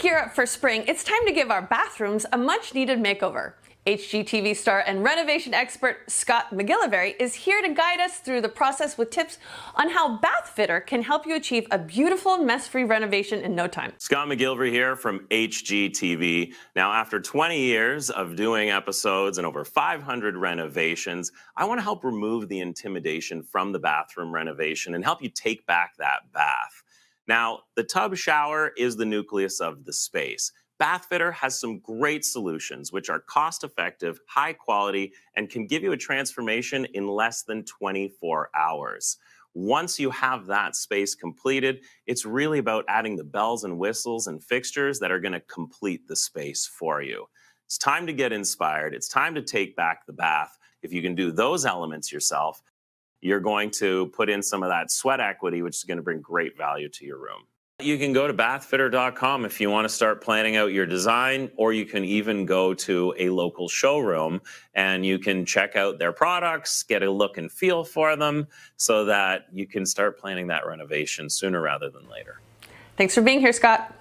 gear up for spring, it's time to give our bathrooms a much-needed makeover. HGTV star and renovation expert Scott McGillivary is here to guide us through the process with tips on how Bath Fitter can help you achieve a beautiful, mess-free renovation in no time. Scott McGillivary here from HGTV. Now, after 20 years of doing episodes and over 500 renovations, I want to help remove the intimidation from the bathroom renovation and help you take back that bath. Now, the tub shower is the nucleus of the space. Bath Fitter has some great solutions which are cost-effective, high quality, and can give you a transformation in less than 24 hours. Once you have that space completed, it's really about adding the bells and whistles and fixtures that are going to complete the space for you. It's time to get inspired. It's time to take back the bath. If you can do those elements yourself, you're going to put in some of that sweat equity, which is going to bring great value to your room. You can go to bathfitter.com if you want to start planning out your design, or you can even go to a local showroom and you can check out their products, get a look and feel for them so that you can start planning that renovation sooner rather than later. Thanks for being here, Scott.